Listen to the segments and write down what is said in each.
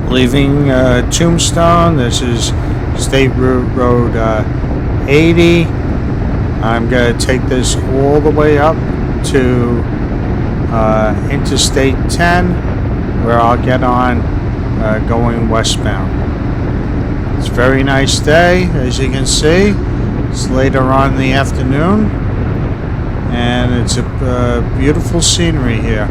leaving Tombstone. This is State Road 80. I'm going to take this all the way up to Interstate 10, where I'll get on going westbound. It's a very nice day, as you can see. It's later on in the afternoon, and it's a beautiful scenery here.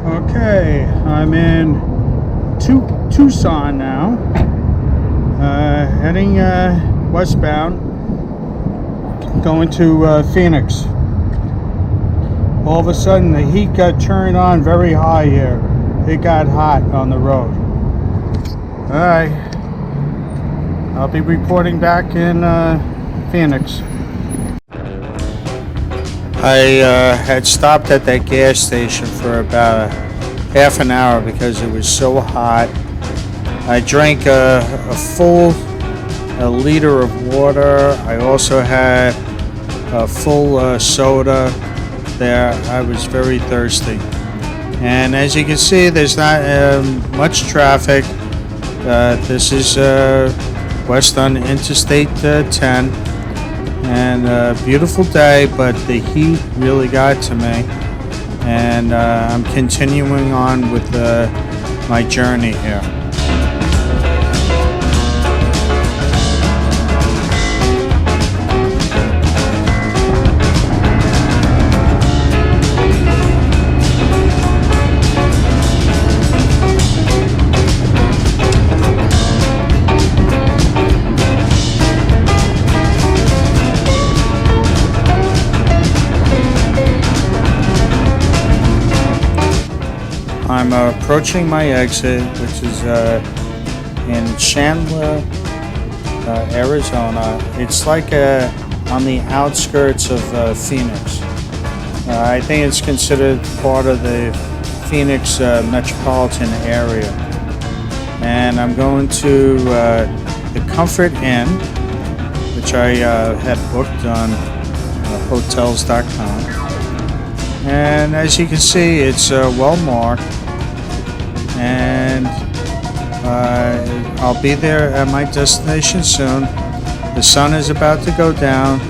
Okay, I'm in Tucson now, heading westbound, going to Phoenix. All of a sudden the heat got turned on very high here. It got hot on the road. Alright, I'll be reporting back in Phoenix. I had stopped at that gas station for about half an hour because it was so hot. I drank a full liter of water. I also had a full soda there. I was very thirsty. And as you can see, there's not much traffic. This is west on Interstate 10. And a beautiful day, but the heat really got to me. And I'm continuing on with my journey here. I'm approaching my exit, which is in Chandler, Arizona. It's like on the outskirts of Phoenix. I think it's considered part of the Phoenix metropolitan area. And I'm going to the Comfort Inn, which I had booked on hotels.com. And as you can see, it's well marked. And I'll be there at my destination soon. The sun is about to go down,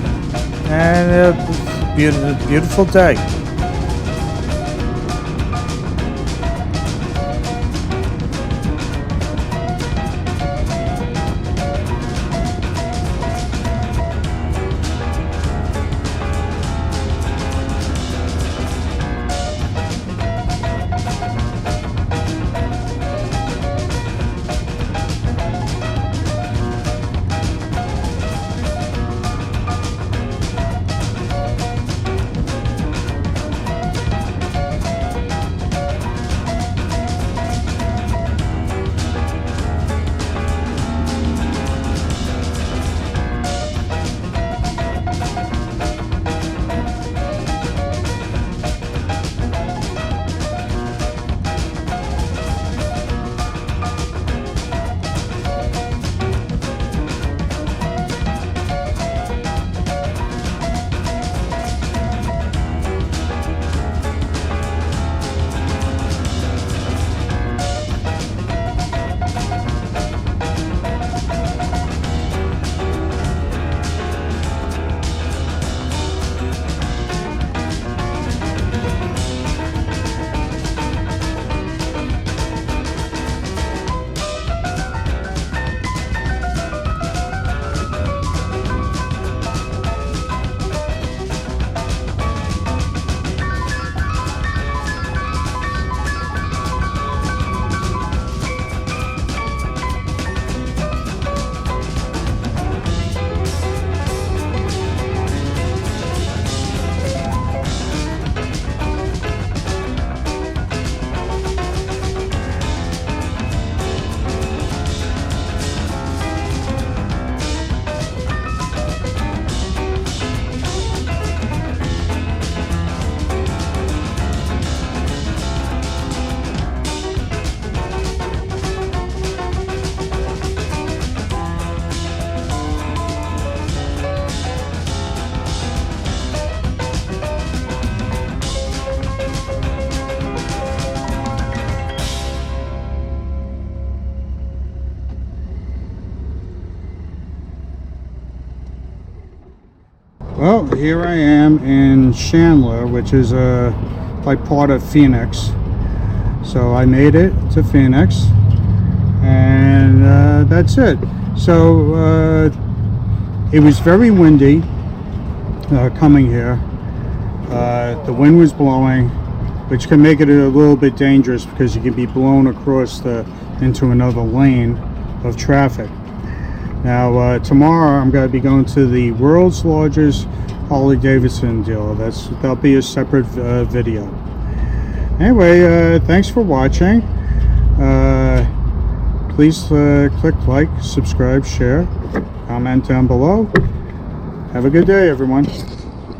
and a beautiful day. Well, here I am in Chandler, which is like part of Phoenix. So I made it to Phoenix, and that's it. So it was very windy coming here. The wind was blowing, which can make it a little bit dangerous because you can be blown across into another lane of traffic. Now tomorrow I'm going to be going to the world's largest Harley Davidson dealer. That'll be a separate video. Anyway, thanks for watching. Please click like, subscribe, share, comment down below. Have a good day, everyone.